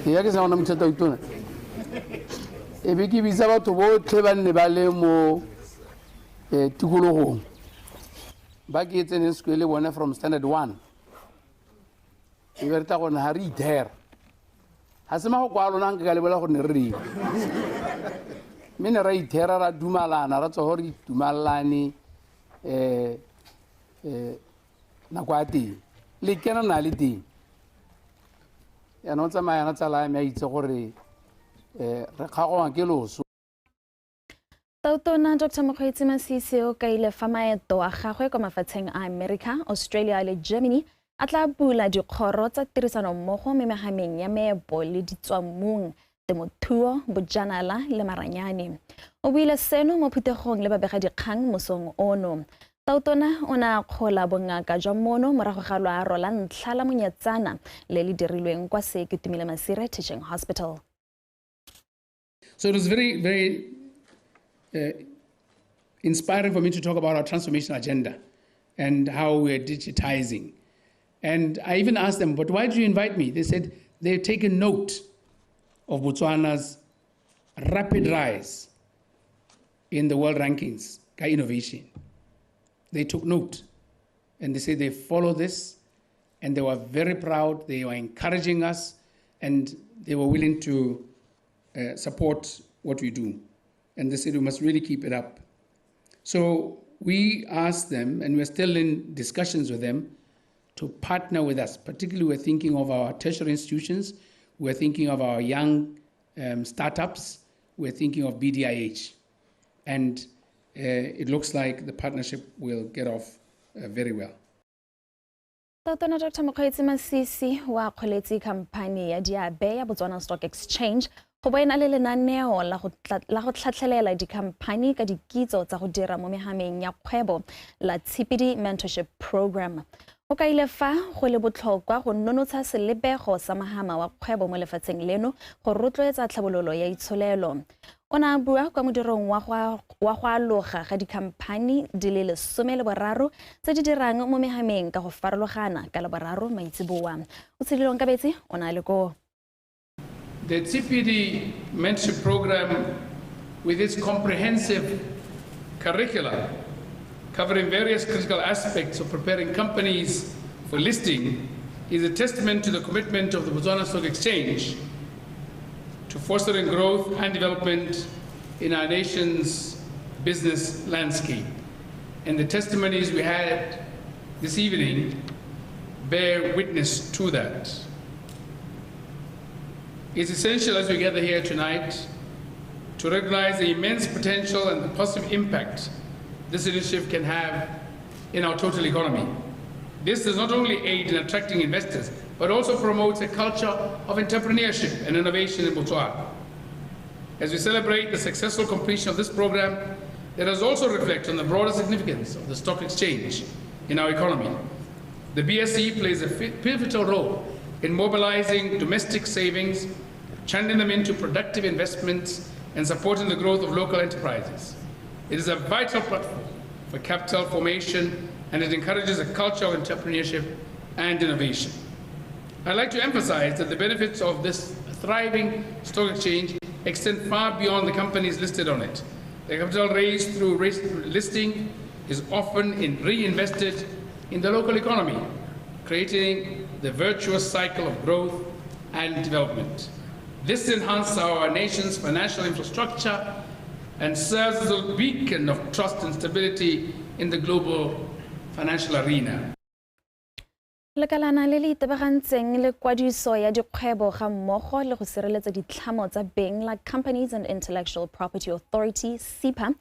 ya ke sa ona mthata utona e be ke bitsa batho botlhe ba nne ba le mo tikologong ba ke tseneng sekole bone from standard 1 e be re tla gona ha re ithera ha se mago kwa lona nka ka lebola gore ne re re mme ne ra ithera ra dumalana ra tswa gore dumalane nako a teng le kena na le teng ya no tsamaya na tsala me a itse gore re kgagwa ke loso. Tautona Dr. Mokgweetsi Masisi o ka ile fa maeto a gagwe kwa mafatsheng a America, Australia le Germany a tla bula dikgoro tsa tirisano mmogo me megameng ya meepo le ditswamong temothuo bojanala le maranyane. O buile seno mo phuthegong le babegakgang mosong ono. Tautona o na kgola bongaka jwa mono morago ga loaro la ntlha la monyatsana le le dirilweng kwa Seketumile Masire Teaching Hospital. So it was very, very inspiring for me to talk about our transformation agenda and how we're digitizing. And I even asked them, but why did you invite me? They said they've taken note of Botswana's rapid rise in the world rankings by innovation. They took note and they said they follow this and they were very proud. They were encouraging us and they were willing to support what we do. And they said we must really keep it up. So we asked them, and we're still in discussions with them, to partner with us. Particularly we're thinking of our tertiary institutions, we're thinking of our young startups, we're thinking of BDIH. And it looks like the partnership will get off very well. Tautona Dr. Mokgweetsi Masisi wa kgoletsi company ya diabe ya Botswana Stock Exchange go boena le lenaneo la go tlhatlhelela dikhamphani ka dikitso tsa go dira mo mehameng ya kgwebo la TPD Mentorship Program. O ka ile fa go le botlhokwa go nonotsha selebego sa mahama wa kgwebo mo lefatsheng leno go rotloetsa tlhabololo ya itsholelo. O na bua kwa modirong wa go aloga ga dikhamphani di le 13 tse di dirang mo mehameng ka go farologana ka laboraro maitsiboa. O tshedilong ka betsi o na le go. The TPD Mentorship Program, with its comprehensive curricula covering various critical aspects of preparing companies for listing, is a testament to the commitment of the Botswana Stock Exchange to fostering growth and development in our nation's business landscape. And the testimonies we had this evening bear witness to that. It's essential as we gather here tonight to recognize the immense potential and the positive impact this initiative can have in our total economy. This does not only aid in attracting investors, but also promotes a culture of entrepreneurship and innovation in Botswana. As we celebrate the successful completion of this program, let us also reflect on the broader significance of the stock exchange in our economy. The BSE plays a pivotal role in mobilizing domestic savings, channeling them into productive investments, and supporting the growth of local enterprises. It is a vital platform for capital formation, and it encourages a culture of entrepreneurship and innovation. I'd like to emphasize that the benefits of this thriving stock exchange extend far beyond the companies listed on it. The capital raised through listing is often reinvested in the local economy, creating the virtuous cycle of growth and development. This enhances our nation's financial infrastructure and serves as a beacon of trust and stability in the global financial arena. Lekalana le le itebagantseng le kwadiso ya dikgwebo ga mmogo le go sireletsa ditlhamo tsa beng la Companies and Intellectual Property Authority SIPA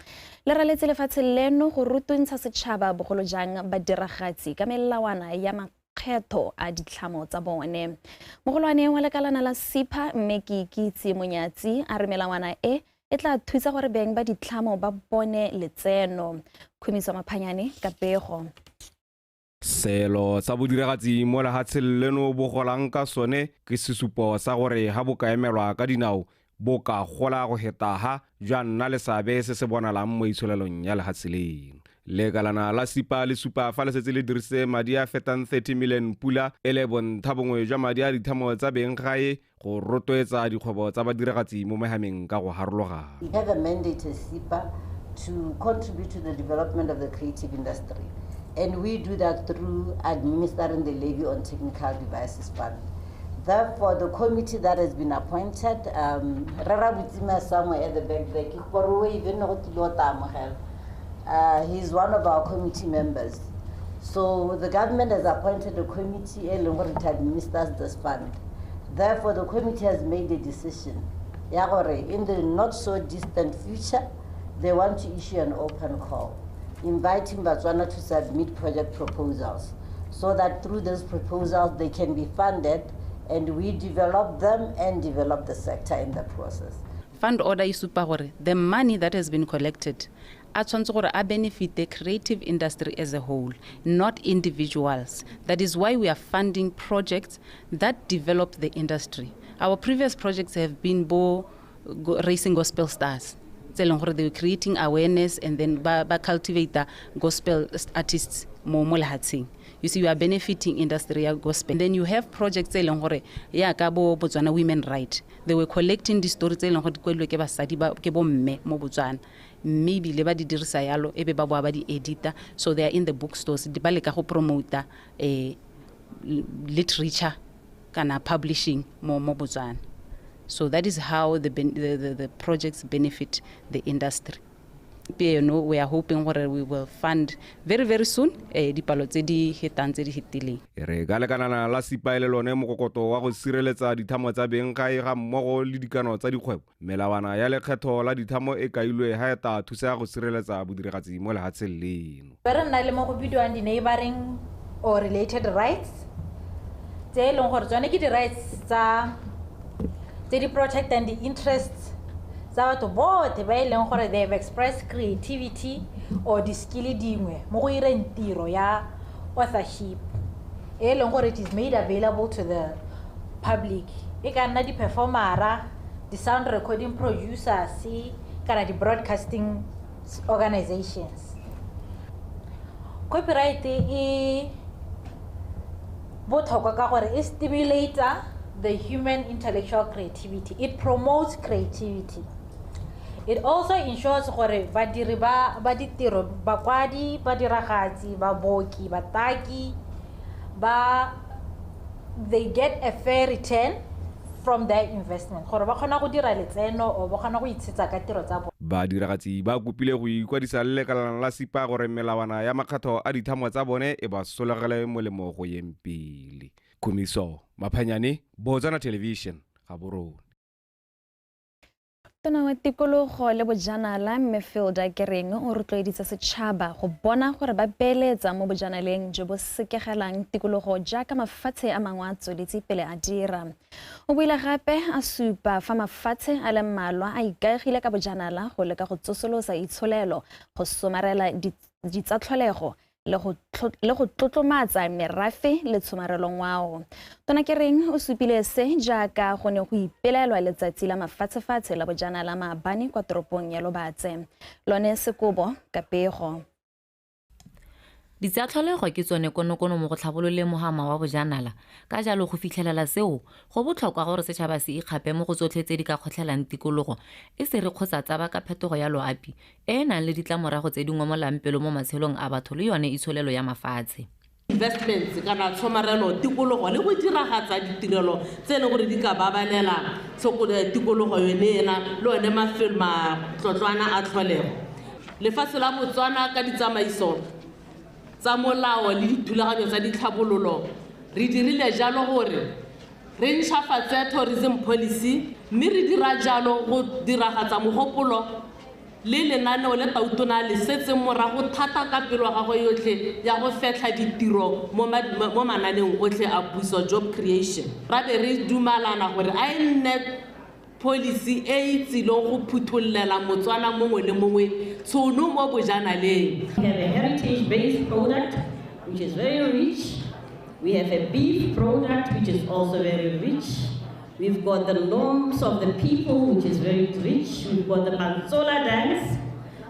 le raletse lefatshe leno go rutuntsha setšhaba bogolo jang badiragatsi ka melawana ya makgetho a ditlhamo tsa bone. Mogolwane wa lekalana la SIPA mme ke Kitsi Monyatsi a re melawana e tla thusa gore beng ba ditlhamo ba bone letseno. Khumiso Maphanyane ka pego. Selo sa bodiragatsi mo lehatsheng leno bo golang ka sone ke sesupo sa gore ha bo ka emelwa ka dinao bo ka gola go heta ha jwa nna le sabe se se bonalang mo itsholelong ya lehatshe leno. lekalana la sipa le supa fa le setse le dirise madi a fetang 30 million pula e le bontlhabongwe jwa madi a dithamo tsa beng gae go rotloetsa dikgwebo tsa badiragatsi mo mehameng ka go harologana. We have a mandate as SIPA to contribute to the development of the creative industry, and we do that through administering the levy on technical devices fund. Therefore, the committee that has been appointed, somewhere at the back there, he's one of our committee members. So the government has appointed a committee that administers this fund. Therefore, the committee has made a decision. In the not so distant future, they want to issue an open call, inviting Botswana to submit project proposals, so that through those proposals they can be funded, and we develop them and develop the sector in the process. Fund order is super. The money that has been collected, I benefit the creative industry as a whole, not individuals. That is why we are funding projects that develop the industry. Our previous projects have been raising gospel stars. They were creating awareness and then cultivate the gospel artists more. You see, you are benefiting industrial gospel. And then you have projects Botswana women right. They were collecting the stories maybe leba di dirisa yalo ebe ba boa ba di editor, so they are in the bookstores di ba leka go promote literature kana publishing mo Botswana. So that is how the projects benefit the industry. We are hoping we will fund very, very soon dipalo tse di hetang tse di hitileng. Re ka lekanana la sipa le lone mokokoto wa go sireletsa dithamo tsa beng gae ga mmogo le dikano tsa dikgwebo. Melawana ya lekgetho la dithamo e kailwe ha eta thusa go sireletsa bodiragatsi mo lehatsheng leno. Ba nna le mo go bidiwang di neighboring or related rights. Tse leng gore tsone ke di rights tsa tse di protect and the interests. They have expressed creativity or the skill dingwe mo go ireng tiro ya authorship. It is made available to the public. E ka nna di performera, the sound recording producers, kana di broadcasting organizations. Copyright e botlhokwa ka gore it stimulates the human intellectual creativity. It promotes creativity. It also ensures gore badiri ba ditiro bakwadi badiragatsi baboki bataki they get a fair return from their investment gore ba khona go dira letseno o ba khona go itshetsa ka tiro tsa bona. Badiragatsi ba kopile go ikwadisa le lekalana la sipa gore melawana ya makgetho a dithamo tsa bone e ba sologele molemo go yempile. Kumiso Maphanyane, Botswana Television, Gaborone. Tona wa tikologo le bojanala Mefilda Kereng o rotloeditse setšhaba go bona gore ba beeletsa mo bojanaleng jo bo sekegelang tikologo jaaka mafatshe a mangwe a tsweletse pele a dira. O buile gape a supa fa mafatshe a le mmalwa a ikaegile ka bojanala go leka go tsosolosa itsholelo go somarela ditsatlholego le go tlotlomatsa merafe le tshomarelo ngwao. Tona Kereng o supile se jaaka go ne go ipelaelwa letsatsi la mafatshefatshe la bojanala maabane kwa toropong ya Lobatse. Lone Sekobo Kapego. Ditsatlholego ke tsone konokono mo go tlhabolole mohama wa bojanala ka jalo go fitlhelela seo go botlhokwa gore setšhaba se ikgape mo go tsotlhe tse di ka kgotlhelang tikologo e se re kgotsa tsaba ka phetogo ya loapi e nang le ditlamorago tse dingwe mo lampelo mo matshelong a batho le yone itsholelo ya mafatshe. Investments kana tshomarelo tikologo le go diragatsa ditirelo tse le gore di ka babalela tikologo yone ena le one mafelo tlotlwana a tlholego. Lefatshe la Botswana ka ditsamaiso tsa molao le dithulaganyo tsa ditlhabololo re dirile jalo gore re ntšhafatse tourism policy mme re dira jalo go diragatsa mogopolo le lenaneo le tautona le setse morago thata ka pelo ga go yotlhe ya go fetla ditiro mo mananeong otlhe a puso job creation. Ra be re dumalana gore a nne policy e itsilong go phuthollela Motswana mongwe le mongwe tsono mo bojanaleng. We have a heritage-based product which is very rich. We have a beef product which is also very rich. We've got the norms of the people which is very rich. We've got the Pansola dance.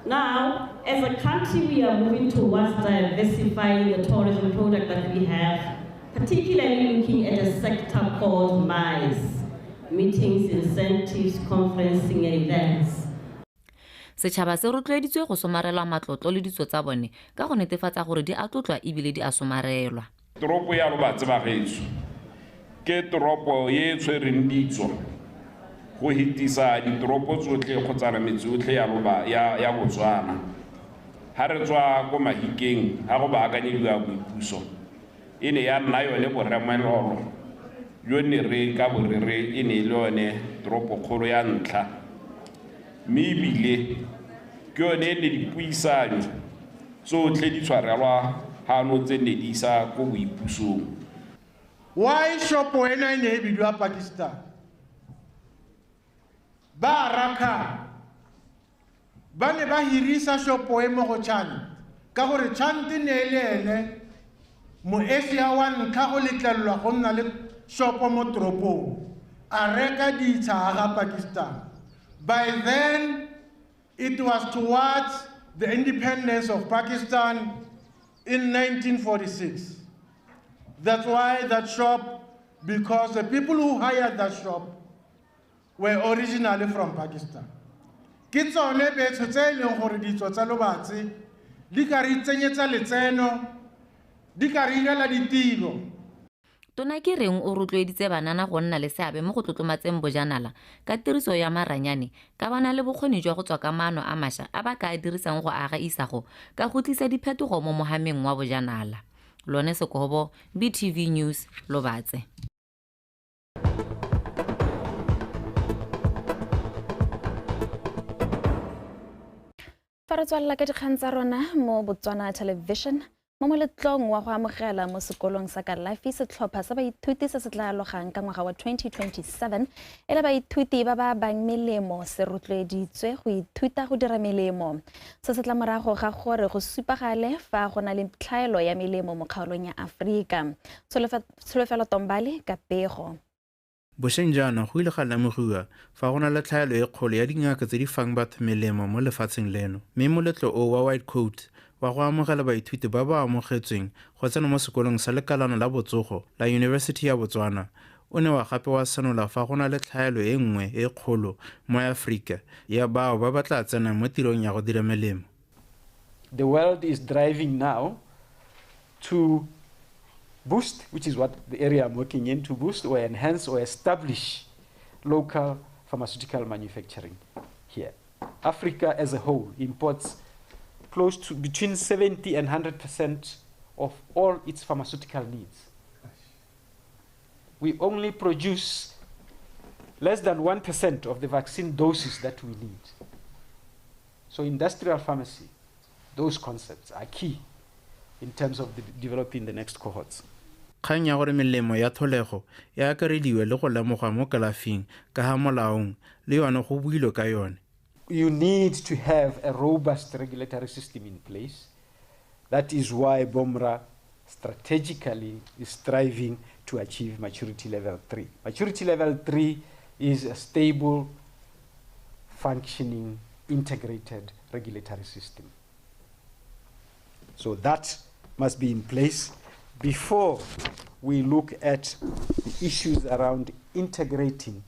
Now as a country, we are moving towards diversifying the tourism product that we have, particularly looking at a sector called MICE, meetings, incentives, conferencing, and events. Setšhaba se rotloeditswe go somarelwa matlotlo le ditso tsa bone ka go netefatsa gore di a tlotlwa ebile di a somarelwa. Toropo ya Lobatse Bagaetsho ke toropo ye tshwereng ditso go hitisa ditoropo tsotlhe kgotsa metse yotlhe ya Botswana. Ha re tswa ko Mahikeng ha go baakanyediwa boipuso e ne ya nna yone boremelolo yo ne re ka borere e ne le yone toropo kgolo ya ntlha mme ebile ke yone e ne dipuisano tsotlhe di tshwarelwa hano tse ne di isa ko boipusong. Why shopo ena e ne e bidwa Pakistan? Ba raka ba ne ba hirisa shopo e mo go Chana ka gore Chanti ne e le ene mo Asia wa ntlha go letlelwa go nna le shopo mo toropong a reka ditsha ga Pakistan. By then it was towards the independence of Pakistan in 1946. That's why that shop, because the people who hired that shop were originally from Pakistan. Ke tsone betho tse leng gore ditso tsa Lobatse di ka re tsenyetsa letseno, di ka re irela ditiro. Tona ke reng o rotloeditse banana go nna le seabe mo go tlotlomatseng bojanala ka tiriso ya maranyane ka bana le bokgoni jwa go tswa ka maano a mašwa a ba ka a dirisang go aga isago ka go tlisa diphetogo mo mohameng wa bojanala. Lone Sekobo, BTV News, Lobatse. Fa re tswalela ka dikgang tsa rona mo Botswana Television, mo moletlong wa go amogela mo sekolong sa Kalafi setlhopha sa baithuti se se tla alogang ka ngwaga wa 2027 e le baithuti ba ba bang melemo se rotloeditswe go ithuta go dira melemo. Se se tla morago ga gore go supagale fa go na le tlhaelo ya melemo mo kgaolong ya Aforika. Tsholofelo Tombali ka pego. Bošeng jaana go ile ga lemogiwa fa go na le tlhaelo e kgolo ya dingaka tse di fang batho melemo mo lefatsheng leno, mme moletlo o wa White Coat wa go amogela baithuti ba ba amogetsweng go tsena mo sekolong sa lekalano la botsogo la University ya Botswana o ne wa gape wa senola fa go na le tlhaelo e nngwe e kgolo mo Aforika ya bao ba batla tsena mo tirong ya go dira melemo. The world is driving now to boost, which is what the area I'm working in, to boost or enhance or establish local pharmaceutical manufacturing here. Africa as a whole imports close to between 70 and 100% of all its pharmaceutical needs. We only produce less than 1% of the vaccine doses that we need. So industrial pharmacy, those concepts are key in terms of developing the next cohorts. Kgang ya gore melemo ya tlholego e akarediwe le go lemogwa mo kalafing ka ga molaong le yone go builwe ka yone. You need to have a robust regulatory system in place. That is why BOMRA strategically is striving to achieve maturity level 3. Maturity level 3 is a stable, functioning, integrated regulatory system. So that must be in place before we look at the issues around integrating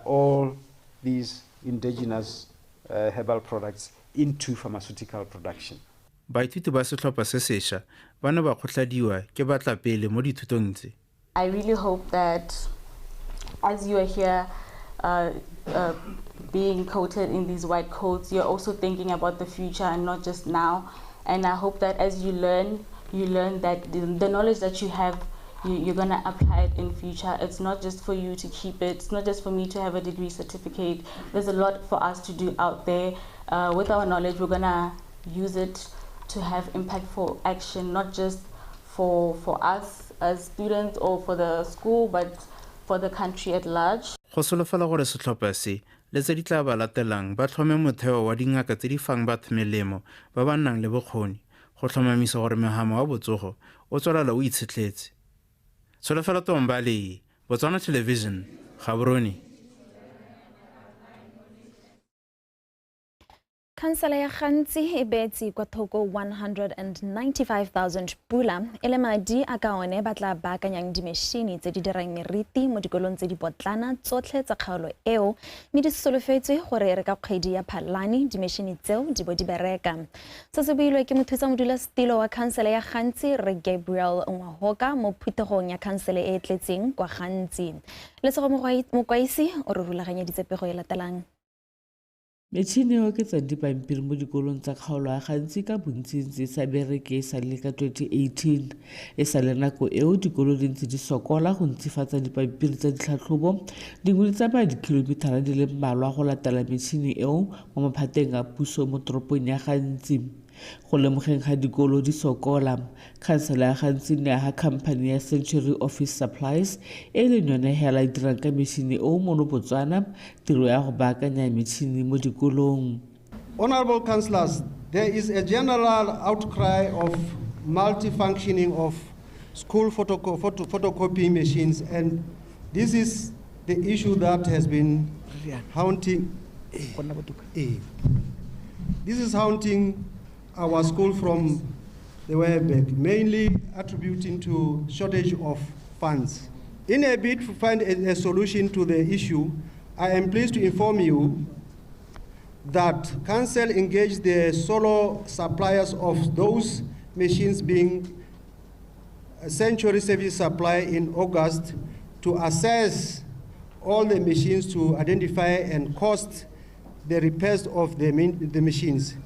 all these indigenous herbal products into pharmaceutical production. Baithuti ba setlhopha se sešwa ba ne ba kgotladiwa ke batlapele mo dithutong tse. I really hope that as you are here being coated in these white coats, you're also thinking about the future and not just now. And I hope that as you learn that the knowledge that you have, you're going to apply it in future. It's not just for you to keep it. It's not just for me to have a degree certificate. There's a lot for us to do out there. With our knowledge, we're going to use it to have impactful action, not just for us as students or for the school, but for the country at large. Go solofela gore setlhopha se le tse di tla ba latelang ba tlhome motheo wa dingaka tse di fang batho melemo ba ba nang le bokgoni go tlhomamisa gore mohama wa botsogo o tswelela o itshetletse. Tsholofelo Tombali, Botswana Television, Gaborone. Khansele ya gantsi e beetse kwa thoko 195,000 pula e le madi a ka one ba tla baakanyang dimešhini tse di dirang meriti mo dikolong tse di potlana tsotlhe tsa kgaolo eo mme di solofetswe gore re ka kgwedi ya Phalane dimešhini tseo di bo di bereka. Se se builwe ke mothusamodulasetilo wa khansele ya gantsi Re Gabriel Ngwahoka mo phuthegong ya khansele e tletseng kwa gantsi. Lesego Mokwaisi o re rulaganyeditse pego e latelang. Metšhini e oketsa dipampiri mo dikolong tsa kgaolo ya gantsi ka bontsintsi sa bereke sa le ka 2018 e sa le nako eo dikolo di ntse di sokola go ntsifatsa dipampiri tsa ditlhatlhobo dingwe di tsamaya dikilomitara di le mmalwa go latela metšhini eo mo maphateng a puso mo toropong ya gantsi. Go lemogeng ga dikolo di sokola khansele ya gantsi ne ya khamphane ya Century Office Supplies e leng yone hela e dirang ka metšhini o mo Botswana tiro ya go baakanya metšhini mo dikolong. Honorable councillors, there is a general outcry of multifunctioning of school photocopy machines, and this is the issue that has been haunting. This is haunting our school from the way back, mainly attributing to shortage of funds. In a bid to find a solution to the issue, I am pleased to inform you that Council engaged the solo suppliers of those machines being Century Service Supply in August to assess all the machines to identify and cost the repairs of the machines.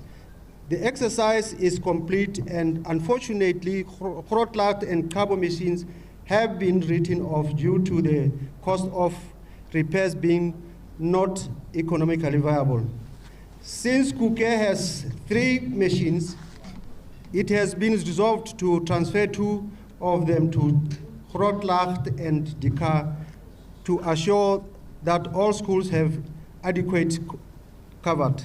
The exercise is complete, and unfortunately, Grootlach and Cabo machines have been written off due to the cost of repairs being not economically viable. Since Kuke has 3 machines, it has been resolved to transfer 2 of them to Grootlach and Dikgang to assure that all schools have adequate covered.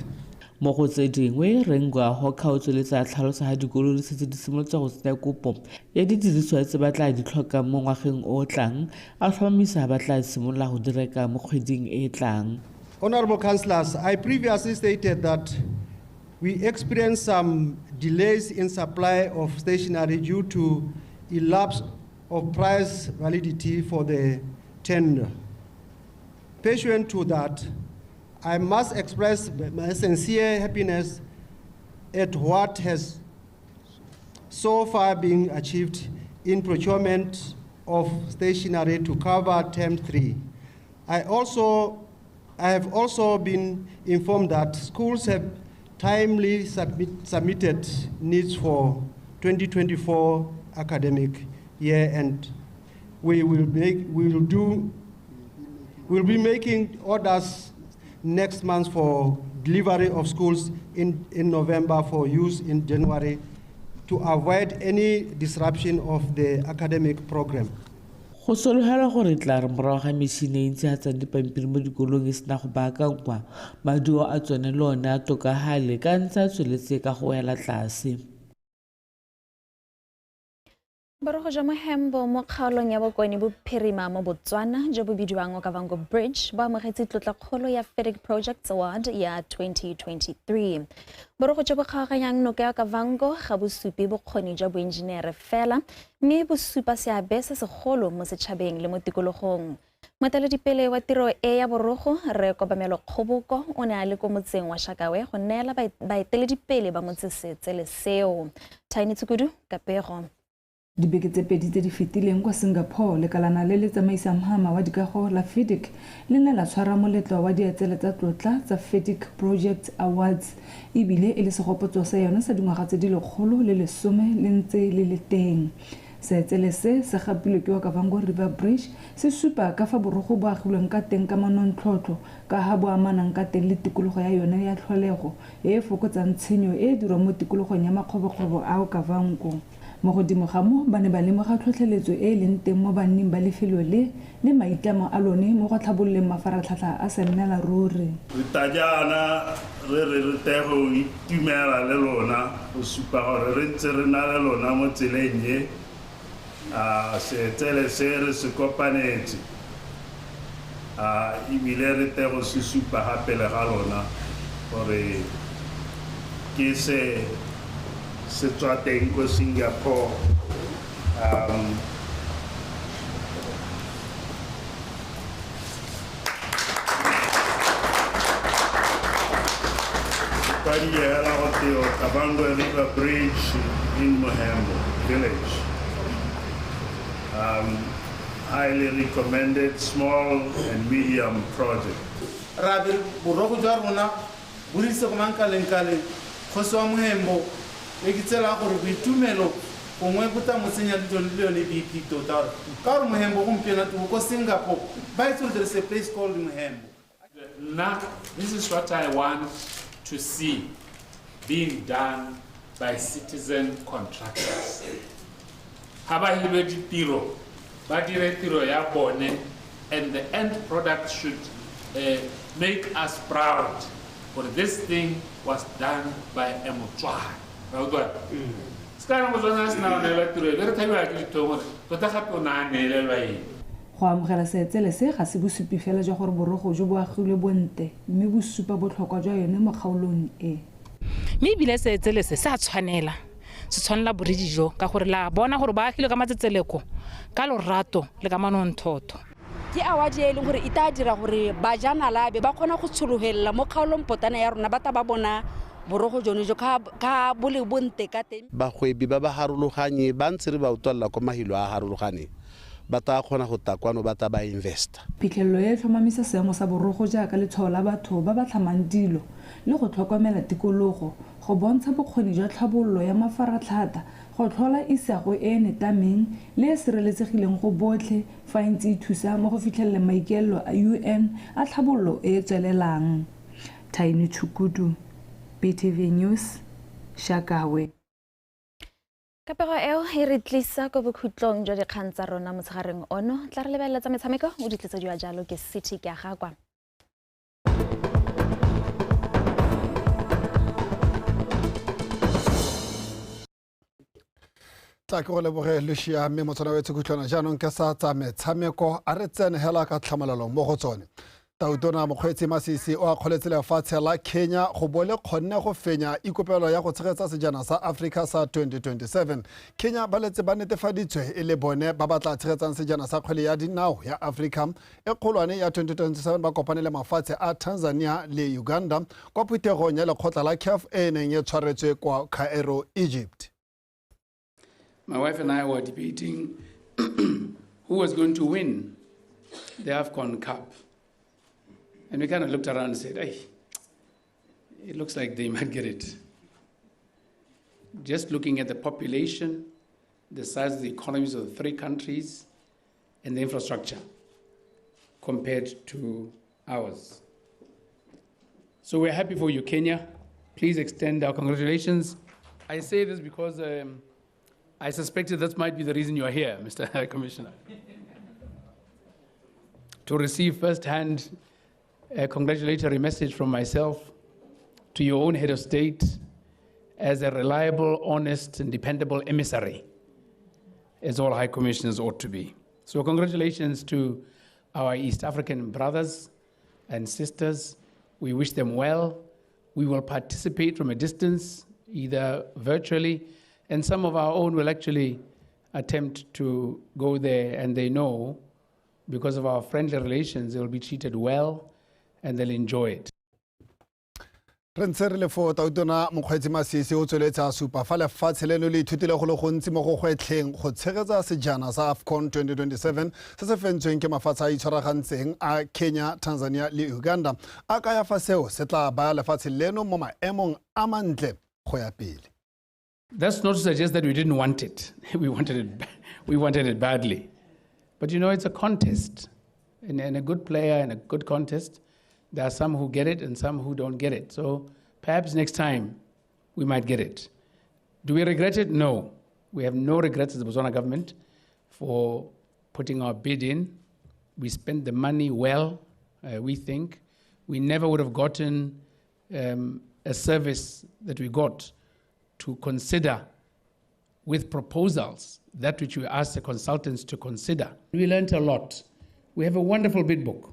Mo go tse dingwe Rengwa Hoka o tsweletsa tlhalosa ga dikolo di setse di simolotse go tsaya kopo ya didiriswa tse ba tla di tlhoka mo ngwageng o tlang a tlhomamisa ba tla simolola go direka mo kgweding e tlang. Honorable councillors, I previously stated that we experienced some delays in supply of stationery due to a lapse of price validity for the tender. Pursuant to that, I must express my sincere happiness at what has so far been achieved in procurement of stationery to cover Term 3. I have also been informed that schools have timely submitted needs for 2024 academic year, and we will be making orders next month for delivery of schools in November for use in January to avoid any disruption of the academic program. Go sologela gore tla re morago ga metšhini e ntse a tsang dipampiri mo dikolong e sena go baakangwa maduo a tsone le one a tokagale ka ntse a tsweletse ka go ela tlase. Borogo jwa mohembo mo kgaolong ya bokone bophirima mo Botswana jo bo bidiwang Okavango Bridge bo amogetse tlotlakgolo ya FEDIC Projects Award ya 2023. Borogo jo bo kgaoganyang noka ya Okavango ga bo supe bokgoni jwa boenjenere fela mme bo supa seabe se segolo mo setšhabeng le mo tikologong. Moeteledipele wa tiro e ya borogo Re Kobamelo Kgoboko o ne a le ko motseng wa Shakawe go neela baeteledipele ba motsesele seo. Tiny Tsukudu ka pego. Dibeke tse pedi tse di fetileng kwa Singapore lekalana le le tsamaisang mahama wa dikago la FEDIC le ne la tshwara moletlo wa dietsele tsa tlotla tsa FEDIC Project Awards ebile e le segopotso sa yone sa dingwaga tse di lekgolo le lesome le ntse le le teng. Seetsele se gapilwe ke Okavango River Bridge se supa ka fa borogo bo agilweng ka teng ka manontlhotlho ka ha bo amanang ka teng le tikologo ya yone ya tlholego e fokotsang tshenyo e dirwa mo tikologong ya makgobokgobo a Okavango. Mo godimo ga mo ba ne ba lemoga tlhotlheletso e leng teng mo banning ba lefelo le maitlamo a lone mo go tlhabololeng mafaratlhatlha a senela ruri. Tajana re tego itumela le lona go supa gore re ntse re na le lona mo tseleng ye seetsele se re se kopanetse ebile re tego se supa gape le ga lona gore ke se tswa teng ko Singapore. BONGWE River Bridge in Mohembo village. Highly recommended small and medium project. Rabi borogo jwa rona bo ritse go mankaleng-kaleng kgosi wa Mohembo e ke tsela gore boitumelo gongwe bo tla motsenya le yone BP tota ka gore Mohembo gompieno tubo ko Singapore ba itse there is a place called Mohembo. Now, this is what I want to see being done by citizen contractors. Haba hilwe ditiro, ba dire tiro ya bone, and the end product should make us proud. For this thing was done by a Motswana. Ska Motswana sna nela tiro, le re thabiwa ke ditoro, tota gape o na nelelwa eng. Go amogela seetsele se ga se bosupi fela jwa gore borogo jo bo agilwe bontle mme bo supa botlhokwa jwa yone mo kgaolong e. Mme ebile seetsele se sa tshwanela se tshwanela boridijo ka gore la bona gore ba agilwe ka matsetseleko ka lorato le ka manonthoto. Ke awadi e leng gore e tla dira gore bajanala be ba kgona go tshologelela mo kgaolong potana ya rona ba ta ba bona borogo jone jo ka bole bonte ka teng. Bagwebi ba ba harologanye ba ntse re ba utlwalla ko mahilo a harologane ba ta kgona go takwano ba ta ba investa. Phitlhelelo e tlhomamisa seemo sa borogo jaaka letshwao la batho ba ba tlhamang dilo le go tlhokomela tikologo go bontsha bokgoni jwa tlhabololo ya mafaratlhatlha go tlhola isago e netameng le e sireletsegileng go botlhe fa ntse e thusa mo go fitlhelele maikaelelo a UN a tlhabololo e e tswelelang. Tiny Chukudu, BTV News, Shakawe. Kapego eo e re tlisa ko bokhutlong jwa dikgang tsa rona motshegareng ono tla re lebelela tsa metshameko o di tlisediwa jalo ke City ke a gakwa. Tla ke go leboge Lucia mme motsana wa tshekutlwana jaanong ke sa tsa metshameko a re tsene hela ka tlhamalalo mo go tsone. Tautona mokgweetsi Masisi o a kgoletse lefatshe la Kenya go bole kgonne go fenya ikopelo ya go tshegetsa sejana sa Africa sa 2027. Kenya ba letse ba netefaditswe e le bone ba batla tshegetsang sejana sa kgwele ya dinao ya Africa e kgolwane ya 2027 ba kopanele mafatshe a Tanzania le Uganda kwa phuthegong ya lekgotla la CAF e neng e tshwaretswe kwa Cairo, Egypt. My wife and I were debating who was going to win the AFCON Cup. And we kind of looked around and said, hey, it looks like they might get it. Just looking at the population, the size of the economies of the three countries, and the infrastructure compared to ours. So we're happy for you, Kenya. Please extend our congratulations. I say this because I suspected that might be the reason you are here, Mr. High Commissioner. To receive firsthand a congratulatory message from myself to your own head of state as a reliable, honest, and dependable emissary, as all high commissioners ought to be. So congratulations to our East African brothers and sisters. We wish them well. We will participate from a distance, either virtually, and some of our own will actually attempt to go there, and they know because of our friendly relations, they will be treated well and they'll enjoy it. Re le fo tautona mokgweetsi Masisi o tsweletse a supa fa lefatshe leno le ithutile go le gontsi mo go gwetlheng go tshegetsa sejana sa AFCON 2027 se se fentsweng ke mafatshe a itshwaragantseng a Kenya, Tanzania le Uganda a ka ya fa seo se tla baya lefatshe leno mo maemong a mantle go ya pele. That's not to suggest that we didn't want it. We wanted it badly. But you know, it's a contest. And a good player in a good contest, there are some who get it and some who don't get it. So perhaps next time we might get it. Do we regret it? No. We have no regrets as the Botswana government for putting our bid in. We spent the money well, we think. We never would have gotten a service that we got to consider with proposals, that which we asked the consultants to consider. We learned a lot. We have a wonderful bid book.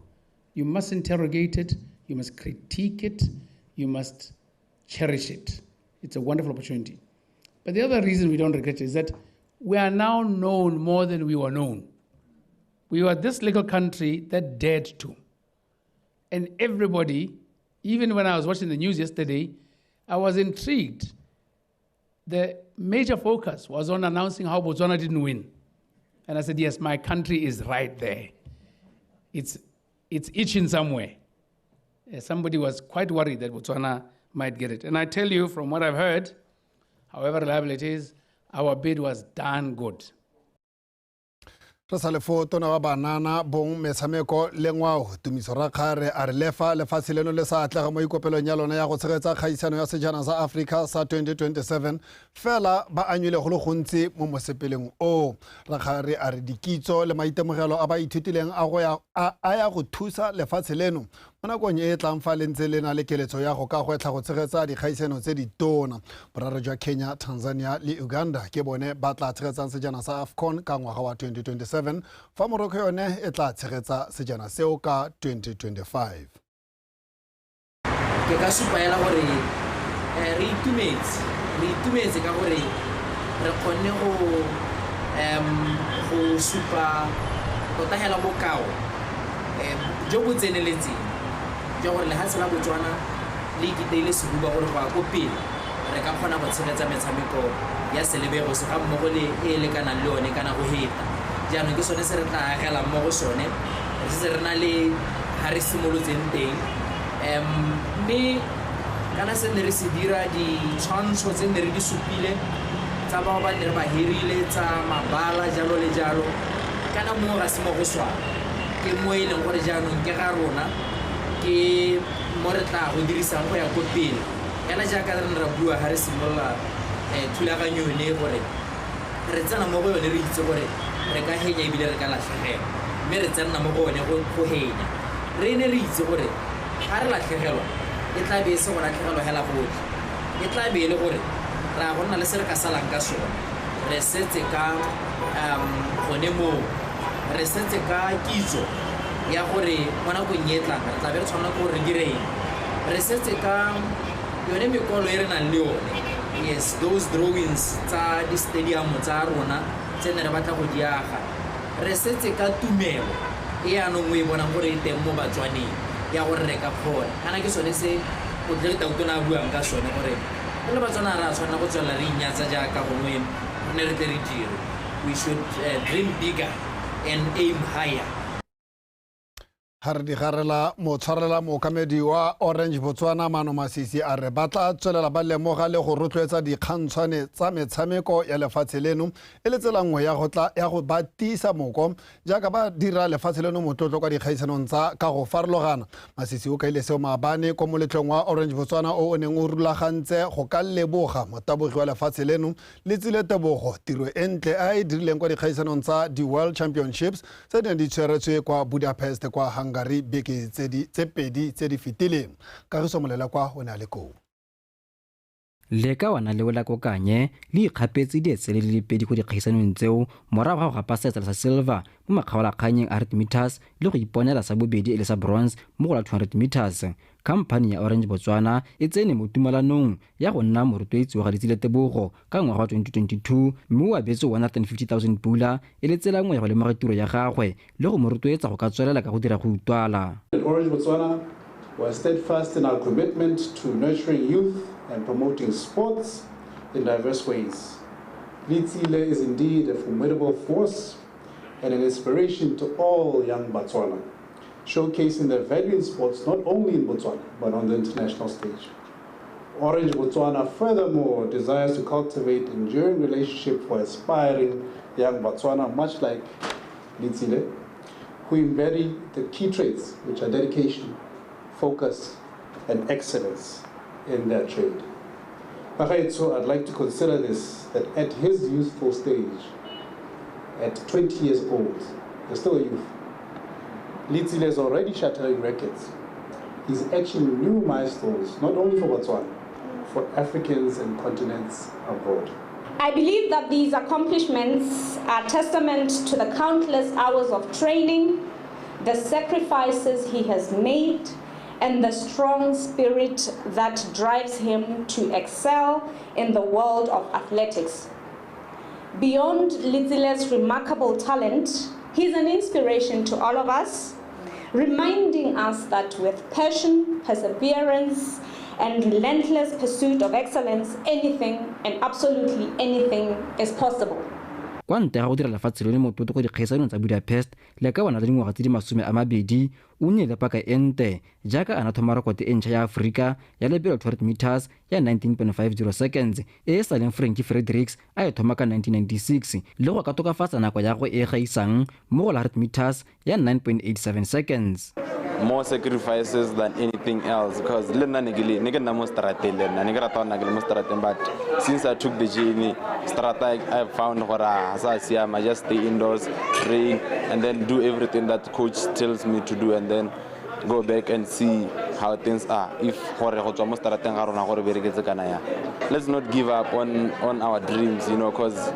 You must interrogate it, you must critique it, you must cherish it. It's a wonderful opportunity. But the other reason we don't regret it is that we are now known more than we were known. We were this little country that dared to. And everybody, even when I was watching the news yesterday, I was intrigued. The major focus was on announcing how Botswana didn't win. And I said, yes, my country is right there. It's itching somewhere. Somebody was quite worried that Botswana might get it. And I tell you, from what I've heard, however reliable it is, our bid was darn good. Re sa lefo tona wa banana bong metshameko le ngwao tumiso ra kgare a re lefa lefatshe leno le sa atlega mo ikopelong ya lona ya go tshegetsa kgaisano ya sejana sa Africa sa 2027 fela ba anyile go le gontsi mo mosepeleng o ra kgare a re dikitso le maitemogelo a ba ithutileng a ya go thusa lefatshe leno mo nakong e tlang fa le ntse le na le keletso ya go ka gwetla go tshegetsa dikgaisano tse di tona boraro jwa Kenya, Tanzania le Uganda ke bone ba tla tshegetsang sejana sa AFCON ka ngwaga wa 2027 fa Morocco yone e tla tshegetsa sejana seo ka 2025. Ke ka supaela gore re itumetse ka gore re kgonne go supa go tahela bokao jo bo tseneletseng jo gore lehatshe la Botswana le ikiteile sehuba gore go ya ko pele re ka kgona go tshegetsa metshameko ya selebego se ga mmogo le e lekanang le yone kana go heta jaanong ke sone se re tla agela mmogo sone re se re na le ga re simolotseng teng mme kana se ne re se dira ditshwantsho tse ne re di supile tsa bao ba ne re ba hirile tsa mabala jalo le jalo kana mo ga se mo go swa ke mo e leng gore jaanong ke ga rona ke mo re tla go dirisang go ya ko pele kana jaaka re ne ra bua ga re simolola thulaganyo ne gore re tsena mo go yone re itse gore re ka henya ebile re ka latlhegela mme re tsena mo go yone go henya re ne re itse gore ga re latlhegelwa e tla be se go latlhegelwa hela gotlhe e tla be le gore ra go nna le se re ka salang ka sone re setse ka gone mo re setse ka kitso ya gore mo nakong e tlang re tla be re tshwanela ke gore re direng re setse ka yone mekolo e re nang le yone yes those drawings tsa di-stadium tsa rona tse ne re batla go diaga re setse ka tumelo e yanong o e bonang gore e teng mo Batswaneng ya gore re ka kgona kana ke sone se o tle tautona a buang ka sone gore le Batswana ra tshwanela go tswela re inyatsa jaaka gongwe re ne re tle re dire we should dream bigger and aim higher. Ha re di garela motshwarela mookamedi wa Orange Botswana Mano Masisi a re ba tla tswelela ba lemoga le go rotloetsa dikgantshwane tsa metshameko ya lefatshe leno e le tsela nngwe ya go ba tiisa moko jaaka ba dira lefatshe leno motlotlo kwa dikgaisanong tsa ka go farologana. Masisi o kaile seo maabane ko moletlong wa Orange Botswana o neng o rulagantse go ka leboga motabogi wa lefatshe leno le tsile tebogo tiro entle a e dirileng kwa dikgaisanong tsa di World Championships tse di tshwaretswe kwa Budapest kwa Hungary beke tse pedi tse di fetileng. Kagiso Molela kwa o ne a le kou leka wana le wela kokanye le ikgapetse dietsele le pedi go dikgaisanong tseo morago ga go gapa setsa sa silver mo makgaolakganyeng a 100 meters le go iponela sa bobedi e le sa bronze mo go la 200 meters. Khamphane ya Orange Botswana e tsene mo tumalanong ya go nna morotloetsi wa ga ditsile tebogo ka ngwaga wa 2022 mme o abetse 150,000 pula e le tsela nngwe ya go lemoga tiro ya gagwe le go morotloetsa go ka tswelela ka go dira go utwala. Orange Botswana was steadfast in our commitment to nurturing youth and promoting sports in diverse ways. Litsile is indeed a formidable force and an inspiration to all young Botswana, showcasing their value in sports not only in Botswana but on the international stage. Orange Botswana furthermore desires to cultivate enduring relationship for aspiring young Botswana, much like Litsile, who embody the key traits which are dedication, focus, and excellence in their trade. So I'd like to consider this, that at his youthful stage, at 20 years old, he's still a youth, Litsile is already shattering records. He's etching new milestones, not only for Botswana, for Africans and continents abroad. I believe that these accomplishments are testament to the countless hours of training, the sacrifices he has made, and the strong spirit that drives him to excel in the world of athletics. Beyond Litzile's remarkable talent, he's an inspiration to all of us, reminding us that with passion, perseverance, and relentless pursuit of excellence, anything and absolutely anything is possible. Kwa ntle ga go dira lefatshe le mototo go dikgaisanong tsa Budapest le ka bona le dingwaga tse di 20 o nnile paka ente jaaka a na thoma rekoto e ntšha ya Aforika ya lebelo 200 meters ya 19.50 seconds e sa leng Frankie Fredericks a e thoma ka 1996 le go ka tokafatsa nako ya go e gaisang mo go 100 meters ya 9.87 seconds. More sacrifices than anything else because but since I took the journey, I found I just stay indoors, train, and then do everything that coach tells me to do, and then go back and see how things are. If let's not give up on our dreams, you know, because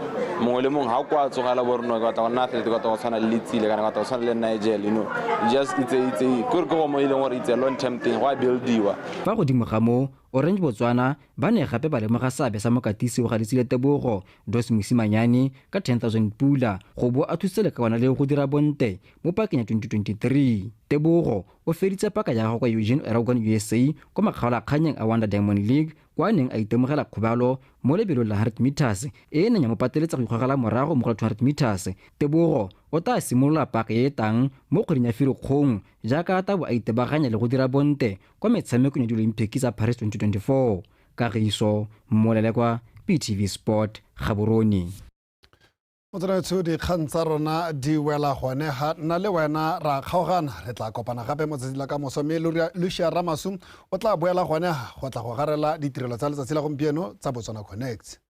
it's a long-term thing. Why build you? Orange Botswana ba ne gape ba lemoga seabe sa mokatisi o Gadisile Tebogo Dos Mosimanyane ka 10,000 pula go bo a thusele ka wana le go dira bonte mo pakeng ya 2023. Tebogo o feditse paka ya go kwa Eugene Aragon USA kwa makgaola kganyeng a Wonder Diamond League kwa neng a itemogela khobalo mo lebelong la 100 meters e neng ya mo pateletsa go ikgogela morago mo 200 meters. Tebogo o ta simolola paka e tang mo kgweding ya Firikgong jaaka ta bo a itebaganya le go dira bonte kwa metshamekong ya di-Olympic tsa Paris 2024. Kagiso Molele kwa PTV Sport Gaborone. Motswetso dikgang tsa rona di wela gone ga nna le wena ra kgaogana re tla kopana gape mo tsatsi la ka moso mme Lucia Ramasu o tla boela gone go tla go garela ditirelo tsa letsatsi la gompieno tsa Botswana Connect.